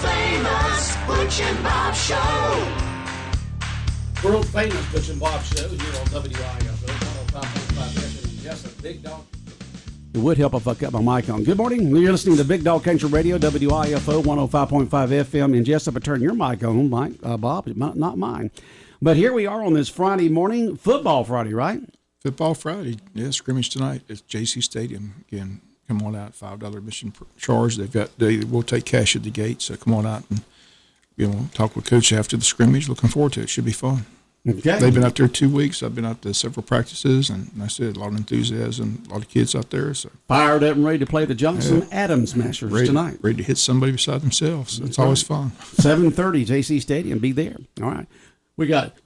famous Butch and Bob Show. World famous Butch and Bob Show here on WIFO 105.5 FM in Jesup. Big Dog. It would help if I got my mic on. Good morning. You're listening to Big Dog Country Radio, WIFO 105.5 FM in Jesup. Turn your mic on, Mike, Bob, not mine. But here we are on this Friday morning, Football Friday, right? Football Friday, yeah, scrimmage tonight at JC Stadium. Again, come on out, $5 admission charge. They will take cash at the gate, so come on out and talk with Coach after the scrimmage. Looking forward to it. Should be fun. Okay. They've been out there 2 weeks. I've been out to several practices, and like I said, a lot of enthusiasm, a lot of kids out there. So fired up and ready to play the Johnson Adams Smashers tonight. Ready to hit somebody beside themselves. It's always fun. 7:30, JC Stadium. Be there. All right. We got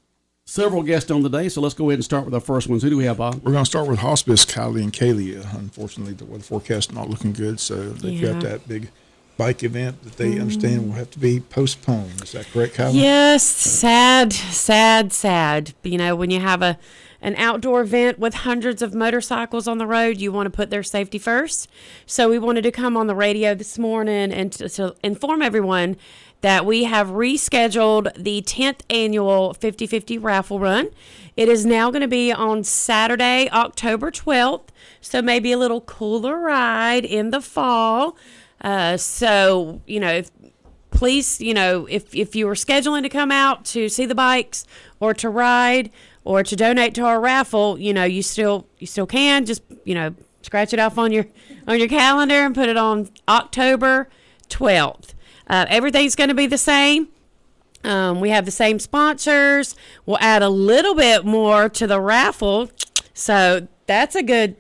several guests on today, so let's go ahead and start with our first ones. Who do we have, Bob? We're going to start with Hospice, Kylie and Kaylee. Unfortunately, the weather forecast not looking good, so they've got that big bike event that they understand will have to be postponed. Is that correct, Kylie? Yes, sad. You know, when you have an outdoor event with hundreds of motorcycles on the road, you want to put their safety first. So we wanted to come on the radio this morning and to inform everyone that we have rescheduled the 10th annual 50/50 raffle run. It is now going to be on Saturday, October 12th, so maybe a little cooler ride in the fall. So, you know, please, you know, if you were scheduling to come out to see the bikes or to ride or to donate to our raffle, you know, you still can just, you know, scratch it off on your calendar and put it on October 12th. Everything's going to be the same. We have the same sponsors. We'll add a little bit more to the raffle. So that's a good,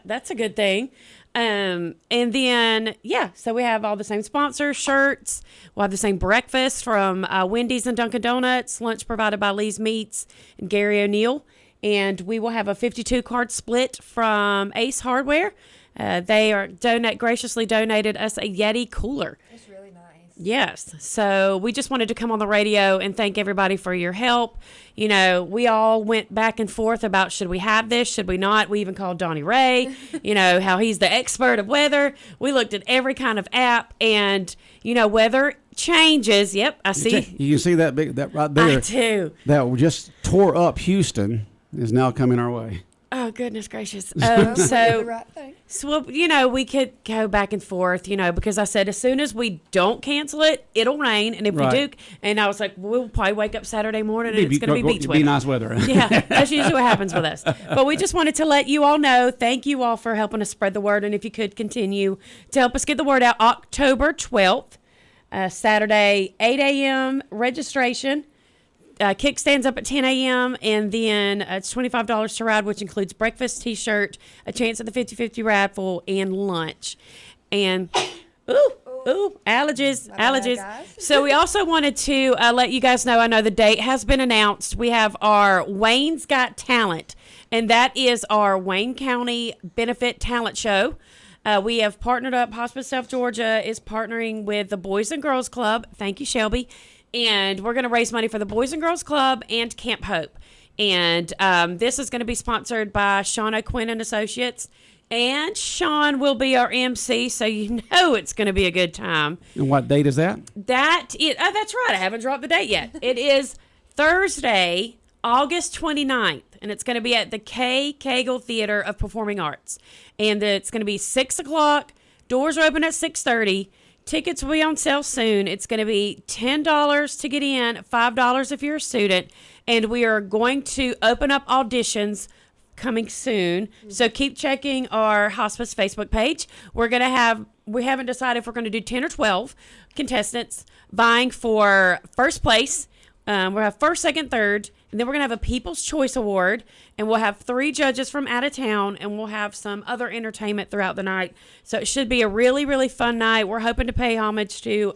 that's a good thing. And then, so we have all the same sponsors, shirts. We'll have the same breakfast from Wendy's and Dunkin' Donuts, lunch provided by Lee's Meats and Gary O'Neill. And we will have a 52 card split from Ace Hardware. They are graciously donated us a Yeti cooler. That's really nice. Yes. So we just wanted to come on the radio and thank everybody for your help. You know, we all went back and forth about should we have this, should we not. We even called Donnie Ray, you know, how he's the expert of weather. We looked at every kind of app and, you know, weather changes. Yep, I see. You can see that right there. I do. That just tore up Houston is now coming our way. Oh, goodness gracious. The right thing. So, you know, we could go back and forth, you know, because I said as soon as we don't cancel it, it'll rain. And if we do, and I was like, we'll probably wake up Saturday morning and it's going to be beach weather. Be nice weather. Yeah, that's usually what happens with us. But we just wanted to let you all know, thank you all for helping us spread the word. And if you could continue to help us get the word out, October 12th, Saturday, 8 a.m. registration. Kickstands up at 10 a.m. and then it's $25 to ride, which includes breakfast, T-shirt, a chance at the 50/50 raffle, and lunch. And allergies. So we also wanted to let you guys know. I know the date has been announced. We have our Wayne's Got Talent, and that is our Wayne County Benefit Talent Show. We have partnered up. Hospice South Georgia is partnering with the Boys and Girls Club. Thank you, Shelby. And we're going to raise money for the Boys and Girls Club and Camp Hope. And this is going to be sponsored by Sean O'Quinn and Associates. And Sean will be our MC, so you know it's going to be a good time. And what date is that? That's right. I haven't dropped the date yet. It is Thursday, August 29th. And it's going to be at the K. Cagle Theater of Performing Arts. And it's going to be 6 o'clock. Doors are open at 6:30. Tickets will be on sale soon. It's going to be $10 to get in, $5 if you're a student. And we are going to open up auditions coming soon. So keep checking our hospice Facebook page. We haven't decided if we're going to do 10 or 12 contestants vying for first place. We'll have first, second, third, and then we're going to have a People's Choice Award, and we'll have 3 judges from out of town, and we'll have some other entertainment throughout the night. So it should be a really, really fun night. We're hoping to pay homage to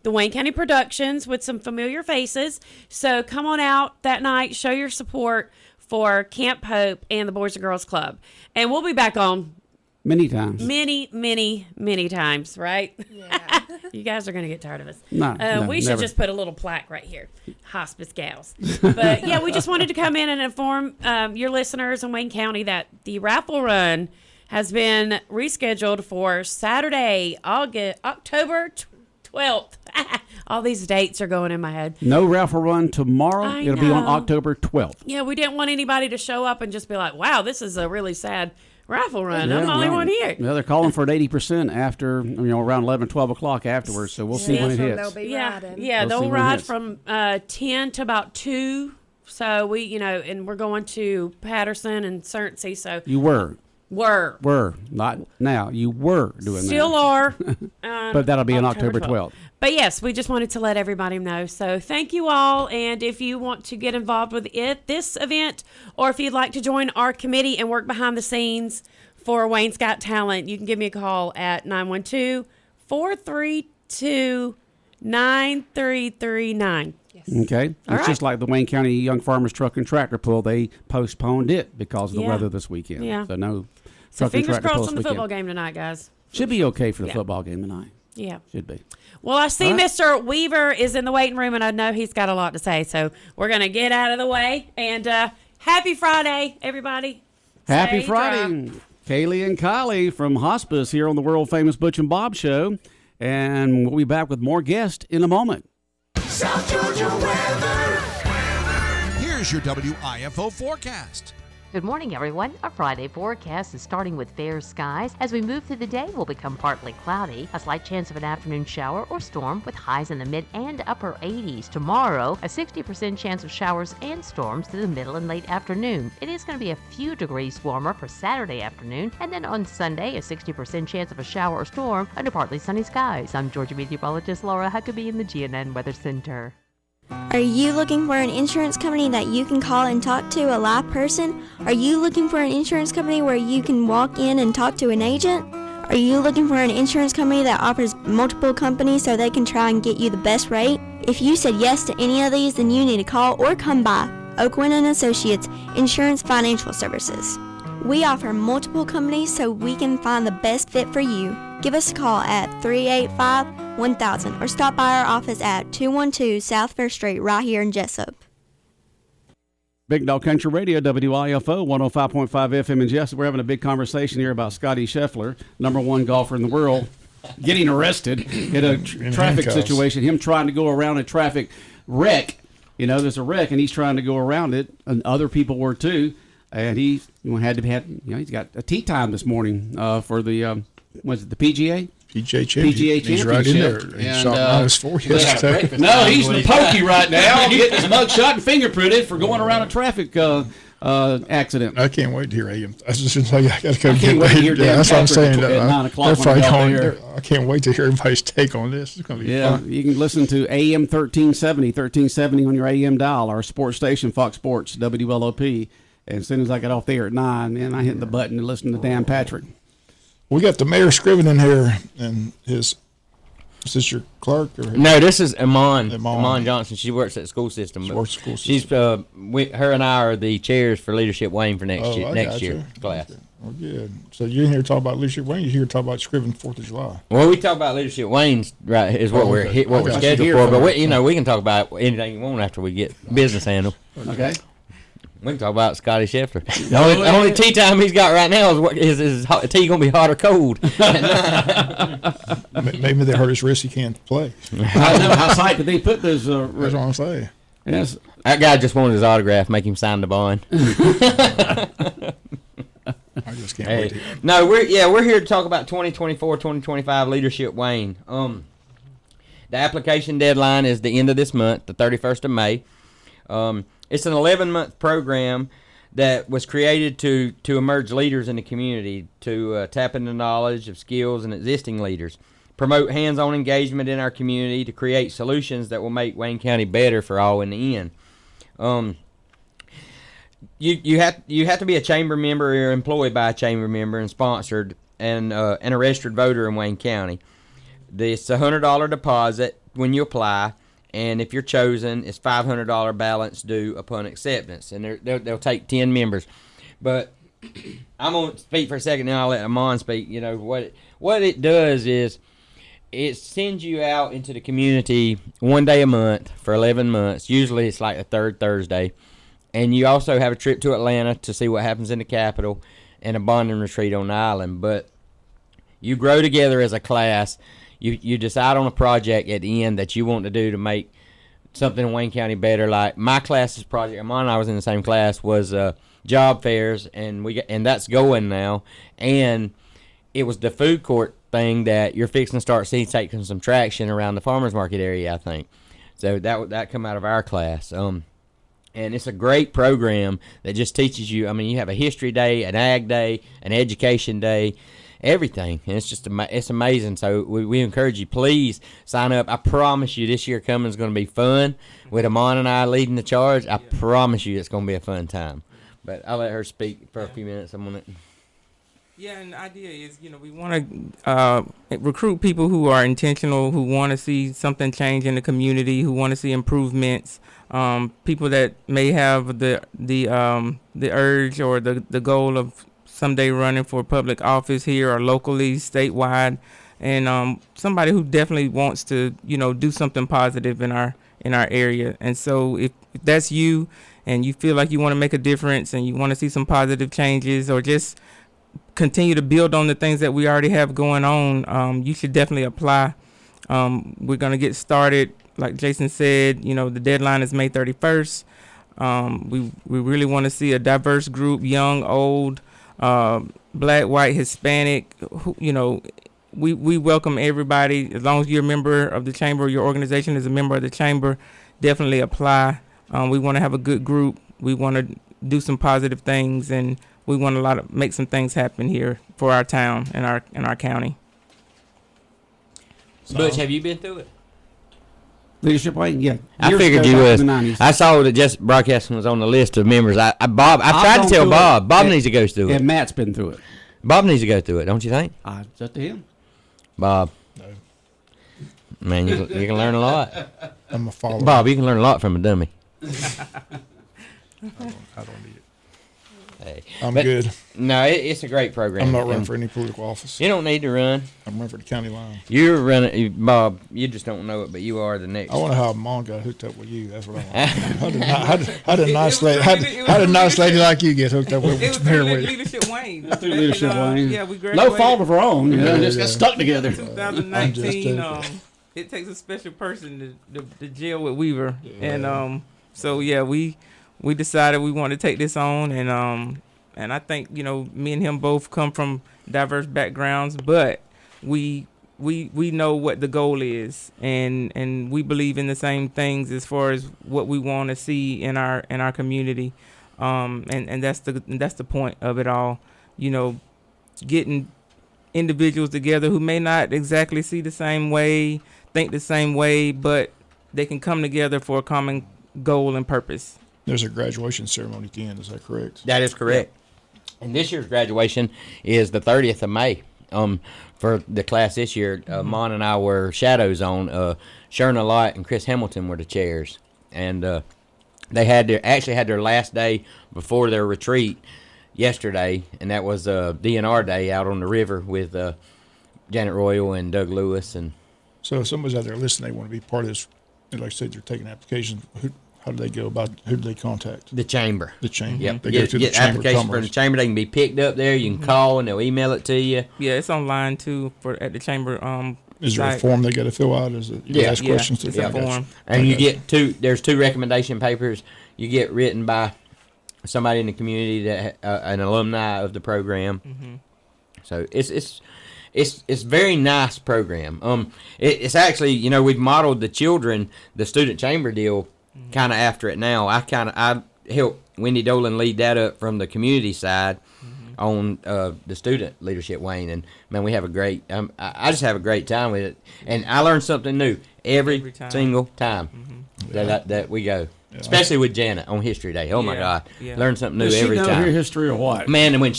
the Wayne County Productions with some familiar faces. So come on out that night, show your support for Camp Hope and the Boys and Girls Club. And we'll be back on many times. Many times, right? Yeah. You guys are going to get tired of us. No, we should never. just put a little plaque right here. Hospice Gals. But, yeah, we just wanted to come in and inform your listeners in Wayne County that the raffle run has been rescheduled for Saturday, October 12th. All these dates are going in my head. No raffle run tomorrow. It'll be on October 12th. Yeah, we didn't want anybody to show up and just be like, wow, this is a really sad raffle run. I'm the only one here. Yeah, they're calling for an 80% after, around 11, 12 o'clock afterwards. So we'll see when it hits. They'll be riding. Yeah, We'll see they'll when it ride hits. from 10 to about 2. So we, and we're going to Patterson and Cernsey. So You were not now. You were doing still that. are. But that'll be on October 12th. But yes, we just wanted to let everybody know. So thank you all. And if you want to get involved with this event, or if you'd like to join our committee and work behind the scenes for Wayne's Got Talent, you can give me a call at 912-432-9339. Okay. It's just like the Wayne County Young Farmers Truck and Tractor Pull. They postponed it because of the weather this weekend. Yeah. So no So truck and fingers tractor pull crossed this on the weekend. football game tonight, guys. Should be okay for the football game tonight. Yeah. Should be. Well, I see All right. Mr. Weaver is in the waiting room, and I know he's got a lot to say. So we're going to get out of the way. And happy Friday, everybody. Happy Stay Friday. dry. Kaylee and Kylie from Hospice here on the world famous Butch and Bob Show. And we'll be back with more guests in a moment. South Georgia weather. Here's your WIFO forecast. Good morning, everyone. Our Friday forecast is starting with fair skies. As we move through the day, we'll become partly cloudy. A slight chance of an afternoon shower or storm with highs in the mid and upper 80s. Tomorrow, a 60% chance of showers and storms through the middle and late afternoon. It is going to be a few degrees warmer for Saturday afternoon. And then on Sunday, a 60% chance of a shower or storm under partly sunny skies. I'm Georgia meteorologist Laura Huckabee in the GNN Weather Center. Are you looking for an insurance company that you can call and talk to a live person? Are you looking for an insurance company where you can walk in and talk to an agent? Are you looking for an insurance company that offers multiple companies so they can try and get you the best rate? If you said yes to any of these, then you need to call or come by Oakwin & Associates Insurance Financial Services. We offer multiple companies so we can find the best fit for you. Give us a call at 385-1000 or stop by our office at 212 South Fair Street right here in Jesup. Big Dog Country Radio, WIFO, 105.5 FM in Jesup. We're having a big conversation here about Scotty Scheffler, #1 golfer in the world, getting arrested in a traffic handcuffs. situation. Him trying to go around a traffic wreck. There's a wreck, and he's trying to go around it, and other people were too. And he he's got a tee time this morning for the the PGA? PGA Championship. He's right in there. He And, shot -4 they had a yesterday. breakfast. No, he's in the pokey right now, getting his mug shot and fingerprinted for going around a traffic accident. I can't wait to hear AM. I was just going to tell you, I got to go I can't wait to hear Dan that's what I'm Patrick saying. at 9 o'clock They're when probably I get out I can't wait to hear everybody's take on this. It's going to be Yeah, fun. you can listen to AM 1370 on your AM dial, our sports station, Fox Sports, WLOP. And as soon as I got off there at 9, man, I hit the button and listened to Dan Patrick. We got the mayor Scriven in here, and is this your clerk? Or No, this is Iman. Iman. Iman Johnson. She works at the school system. She works at the school She's her and I are the chairs for Leadership Wayne for next I year gotcha. class. Oh, good. So you're in here to talk about Leadership Wayne. You're here to talk about Scriven 4th of July. Well, we talk about Leadership Wayne's right is what Oh, we're okay. what we're I got scheduled you. for. But we can talk about anything you want after we get business handled. Okay. We can talk about Scotty Scheffler. The only tea time he's got right now is his tea gonna be hot or cold. Maybe they hurt his wrist. He can't play. I know how tight did they put those? That's what I'm saying. Yes. That guy just wanted his autograph, make him sign the bond. I just can't wait to hear. No, we're here to talk about 2024-2025 Leadership Wayne. The application deadline is the end of this month, the 31st of May. It's an 11-month program that was created to emerge leaders in the community, to tap into knowledge of skills and existing leaders, promote hands-on engagement in our community, to create solutions that will make Wayne County better for all in the end. You have to be a chamber member or employed by a chamber member and sponsored and a registered voter in Wayne County. It's a $100 deposit when you apply, and if you're chosen, it's $500 balance due upon acceptance, and they'll take 10 members. But I'm gonna speak for a second, then I'll let Amon speak. What it does is it sends you out into the community one day a month for 11 months. Usually it's like the third Thursday. And you also have a trip to Atlanta to see what happens in the Capitol. and a bonding retreat on the island. But you grow together as a class. You decide on a project at the end that you want to do to make something in Wayne County better. Like my class's project, Amon and I was in the same class, was job fairs, and that's going now. And it was the food court thing that you're fixing to start seeing taking some traction around the farmers market area, I think. So that come out of our class. And it's a great program that just teaches you. I mean, you have a history day, an ag day, an education day, everything. And it's just it's amazing. So we encourage you, please sign up. I promise you this year coming is going to be fun with Amon and I leading the charge. I promise you it's going to be a fun time. But I'll let her speak for a few minutes. I'm going to... Yeah, and the idea is, we want to recruit people who are intentional, who want to see something change in the community, who want to see improvements. People that may have the urge or the goal of someday running for public office here or locally, statewide, and somebody who definitely wants to, do something positive in our area. And so if that's you, and you feel like you want to make a difference, and you want to see some positive changes, or just continue to build on the things that we already have going on, you should definitely apply. We're going to get started, like Jason said. The deadline is May 31st. We really want to see a diverse group, young, old, black, white, Hispanic. We welcome everybody. As long as you're a member of the chamber, your organization is a member of the chamber, definitely apply. We want to have a good group. We want to do some positive things, and we want to make some things happen here for our town and our county. Butch, have you been through it? Leadership Wayne, yeah. I figured you was. I saw that Just Broadcasting was on the list of members. I tried to tell Bob. Bob needs to go through it. And Matt's been through it. Bob needs to go through it, don't you think? It's up to him. Bob. No. Man, you can learn a lot. I'm a follower. Bob, you can learn a lot from a dummy. I don't need it. Hey. I'm good. No, it's a great program. I'm not running for any political office. You don't need to run. I'm running for the county line. You're running, Bob. You just don't know it, but you are the next. I wonder how Mom got hooked up with you. That's what I want. How did a nice lady like you get hooked up with It was Leadership Wayne. Through Leadership Wayne. Yeah, we graduated. No fault of our own. Just got stuck together. 2019. It takes a special person to jail with Weaver, and so we decided we wanted to take this on, and I think me and him both come from diverse backgrounds, but we know what the goal is, and we believe in the same things as far as what we want to see in our community, and that's the point of it all, getting individuals together who may not exactly see the same way, think the same way, but they can come together for a common goal and purpose. There's a graduation ceremony at the end. Is that correct? That is correct. And this year's graduation is the 30th of May. For the class this year, Mon and I were shadows on. Sherna Light and Chris Hamilton were the chairs, and they actually had their last day before their retreat yesterday, and that was DNR day out on the river with Janet Royal and Doug Lewis. And so if somebody's out there listening, they want to be part of this, and like I said, they're taking applications. How do they go about it? Who do they contact? The chamber. The chamber. Yep. They go through the get chamber application from the chamber. They can be picked up there. You can call and they'll email it to you. Yeah, it's online too at the chamber. Is there a form they got to fill out? Is it you ask questions to it's a form. And you get there's two recommendation papers you get written by somebody in the community that an alumni of the program. Mm-hmm. So it's very nice program. It's actually we've modeled the student chamber deal kind of after it now. I helped Wendy Dolan lead that up from the community side on the student leadership Wayne, and man, we have a great. I just have a great time with it, and I learn something new every single time that we go. Yeah. Especially with Janet on History Day. Oh my God, learn something new every time. Does she know her history or what? Man, and when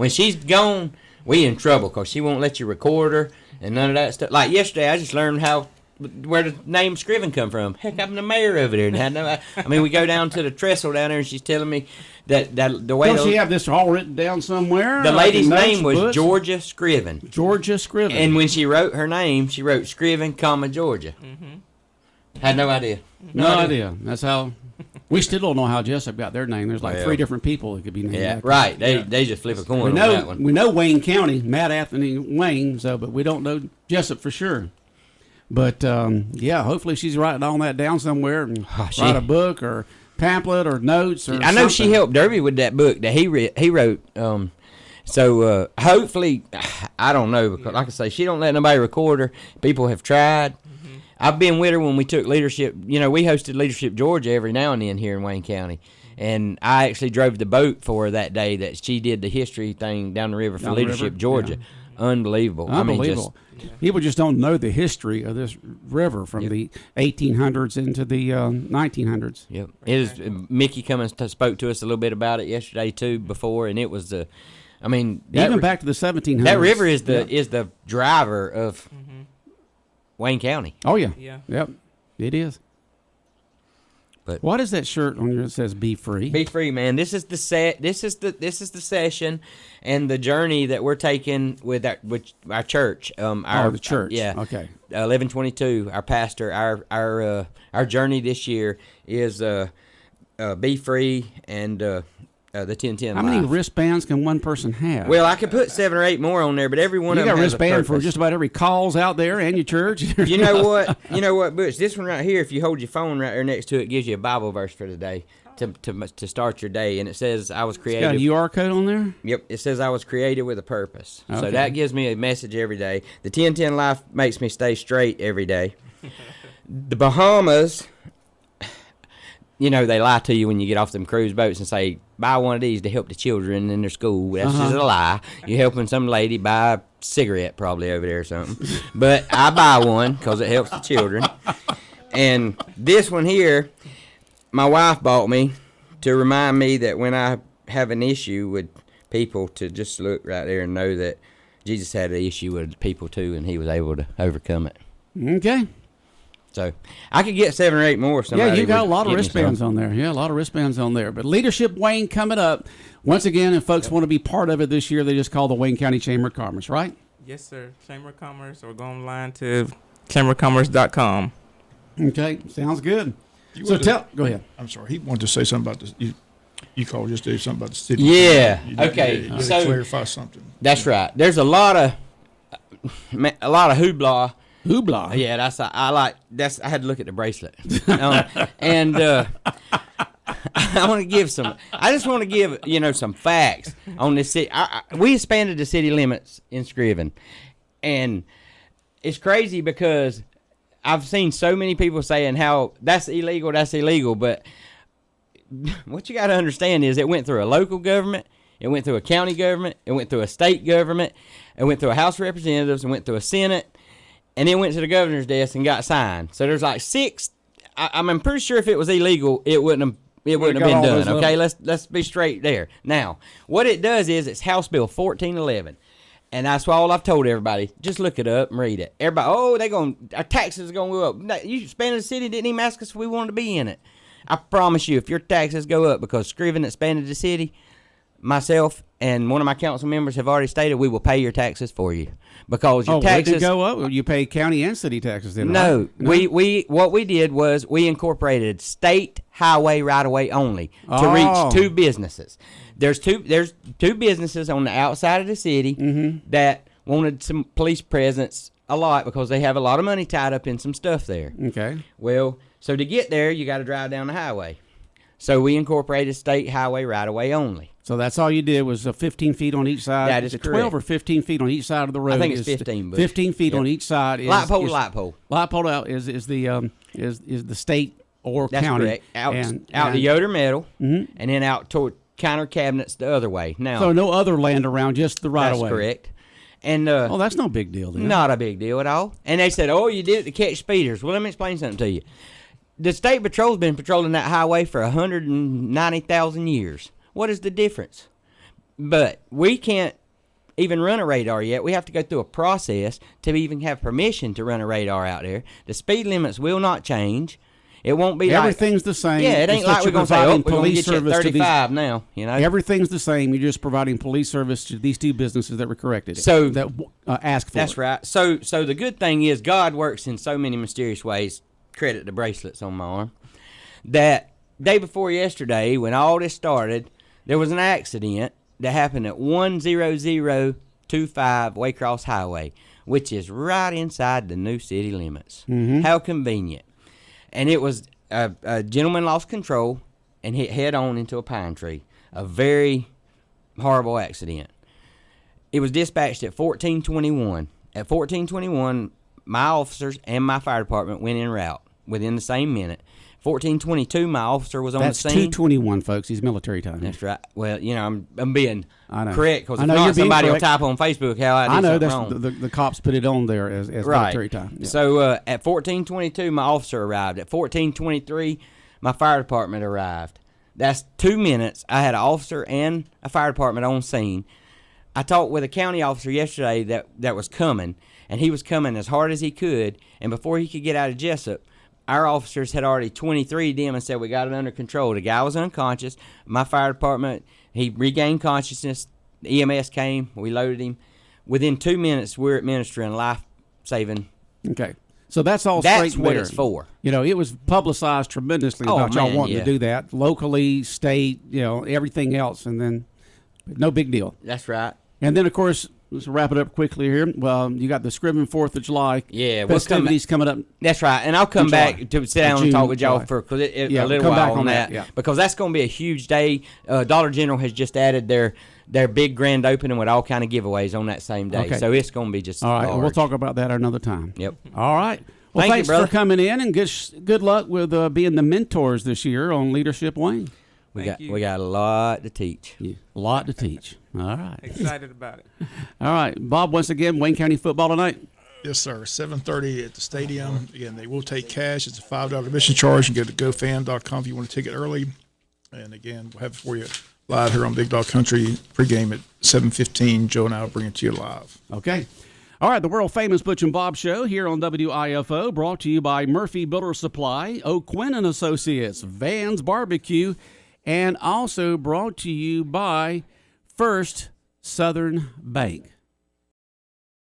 she's gone, we in trouble because she won't let you record her and none of that stuff. Like yesterday, I just learned where the name Scriven come from. Heck, I'm the mayor over there. And we go down to the trestle down there, and she's telling me that the way. Does she have this all written down somewhere? The lady's name was Georgia Scriven. Georgia Scriven. And when she wrote her name, she wrote Scriven, Georgia. Mm-hmm. Had no idea. No idea. That's how We still don't know how Jesup got their name. There's like 3 different people that could be named. Yeah, after. right. They just flip a coin on that one. We know Wayne County, Matt Anthony Wayne, but we don't know Jesup for sure. But hopefully she's writing all that down somewhere and write a book or pamphlet or notes. Or I know she helped Derby with that book that he wrote. So hopefully, I don't know, because like I say, she don't let nobody record her. People have tried. I've been with her when we took leadership. We hosted Leadership Georgia every now and then here in Wayne County. And I actually drove the boat for her that day that she did the history thing down the river for Leadership Georgia. Yeah. Unbelievable. Unbelievable. People just don't know the history of this river from the 1800s into the 1900s. Yep. Mickey Cummins spoke to us a little bit about it yesterday, too, before, and it was even back to the 1700s. That river is the driver of Wayne County. Oh yeah. Yeah. Yep. It is. But what is that shirt on you that says "Be Free"? Be free, man. This is the the session, and the journey that we're taking with our church. The church. Yeah. Okay. 1122. Our pastor. Our journey this year is be free and the 1010. How many wristbands can one person have? Well, I could put 7 or 8 more on there, but every one of them has a purpose. You got a wristband for just about every calls out there and your church. You know what? You know what, Butch? This one right here, if you hold your phone right there next to it, gives you a Bible verse for the day to start your day, and it says, "I was created." It's got a UR code on there. Yep, it says, "I was created with a purpose." Okay. So that gives me a message every day. The 1010 life makes me stay straight every day. The Bahamas, they lie to you when you get off them cruise boats and say, buy one of these to help the children in their school. That's just a lie. You're helping some lady buy a cigarette probably over there or something. But I buy one because it helps the children. And this one here, my wife bought me to remind me that when I have an issue with people, to just look right there and know that Jesus had an issue with people too, and he was able to overcome it. Okay. So I could get 7 or 8 more. Yeah, you got a lot of wristbands on there. Yeah, a lot of wristbands on there. But Leadership Wayne coming up. Once again, if folks want to be part of it this year, they just call the Wayne County Chamber of Commerce, right? Yes, sir. Chamber of Commerce, or go online to chamberofcommerce.com. Okay, sounds good. Go ahead. I'm sorry. He wanted to say something about this. You called just to do something about the city. Yeah. Okay. So clarify something. That's right. There's a lot of hoopla. Hoopla. Yeah, I had to look at the bracelet. And I want to give some facts on this city. We expanded the city limits in Scriven, and it's crazy because I've seen so many people saying how that's illegal, but what you got to understand is it went through a local government, it went through a county government, it went through a state government, it went through a House of Representatives, it went through a Senate, and then went to the governor's desk and got signed. So there's like 6. I'm pretty sure if it was illegal, it wouldn't have been done. Okay, let's be straight there. Now, what it does is it's House Bill 1411, and that's why all I've told everybody. Just look it up and read it. Everybody, our taxes are gonna go up. You expanded the city, didn't even ask us if we wanted to be in it. I promise you, if your taxes go up because Scriven expanded the city, myself and one of my council members have already stated we will pay your taxes for you. Because your taxes did go up. You pay county and city taxes then. No, right? we what we did was we incorporated state highway right of way only to reach 2 businesses. There's two businesses on the outside of the city that wanted some police presence a lot because they have a lot of money tied up in some stuff there. Okay. Well, so to get there, you got to drive down the highway. So we incorporated state highway right of way only. So that's all you did was 15 feet on each side. That is correct. 12 or 15 feet on each side of the road. I think it's 15. 15 feet on each side. Light pole to light pole. Light pole is the state or That's county. That's correct. Out to Yoder Meadow, and then out toward counter cabinets the other way. Now, so no other land around, just the right of way. That's correct. And that's no big deal then. Not a big deal at all. And they said, you did it to catch speeders. Well, let me explain something to you. The state patrol's been patrolling that highway for 190,000 years. What is the difference? But we can't even run a radar yet. We have to go through a process to even have permission to run a radar out there. The speed limits will not change. It won't be everything's the same. Yeah, it ain't like we're going to say, we're going to get you at 35 now. Everything's the same. You're just providing police service to these 2 businesses that were corrected. So that ask for That's it. right. So the good thing is God works in so many mysterious ways. Credit the bracelets on my arm. That day before yesterday, when all this started, there was an accident that happened at 10025 Waycross Highway, which is right inside the new city limits. Mm-hmm. How convenient. And it was a gentleman lost control and hit head on into a pine tree. A very horrible accident. It was dispatched at 1421. At 1421, my officers and my fire department went en route within the same minute. 1422, my officer was on That's the scene. 2:21, folks. He's military time. That's right. Well, I'm being correct, because I if know you're not, being somebody will correct. type on Facebook how I did know something that's wrong. the cops put it on there as military time. Yeah. So at 1422, my officer arrived. At 1423, my fire department arrived. That's 2 minutes. I had an officer and a fire department on scene. I talked with a county officer yesterday that was coming, and he was coming as hard as he could, and before he could get out of Jesup, our officers had already 23'd him and said, we got it under control. The guy was unconscious. My fire department, he regained consciousness. The EMS came. We loaded him. Within 2 minutes, we're administering life-saving. Okay. So that's all That's straight what there. it's for. You know, it was publicized tremendously about y'all wanting to do that. Locally, state, everything else. And then no big deal. That's right. And then, of course, let's wrap it up quickly here. Well, you got the Scriven 4th of July. Yeah, festivities coming up. That's right, and I'll come back to sit down and talk with y'all July. for a Yeah, little come back while on on that, that, yeah. because that's going to be a huge day. Dollar General has just added their big grand opening with all kind of giveaways on that same day, Okay. so it's going to be just All right, well, we'll large. talk about that another time. Yep. All right. Well, Thank you, thanks brother. for coming in, and good luck with being the mentors this year on Leadership Wayne. We got a lot to teach. Yeah, a lot to teach. All right. Excited about it. All right, Bob. Once again, Wayne County football tonight. Yes, sir. 7:30 at the stadium. Again, they will take cash. It's a $5 admission charge. You can go to gofan.com if you want a ticket early. And again, we'll have it for you live here on Big Dog Country pregame at 7:15. Joe and I will bring it to you live. Okay. All right, the world-famous Butch and Bob Show here on WIFO, brought to you by Murphy Builder Supply, O'Quinn and Associates, Vans Barbecue, and also brought to you by First Southern Bank.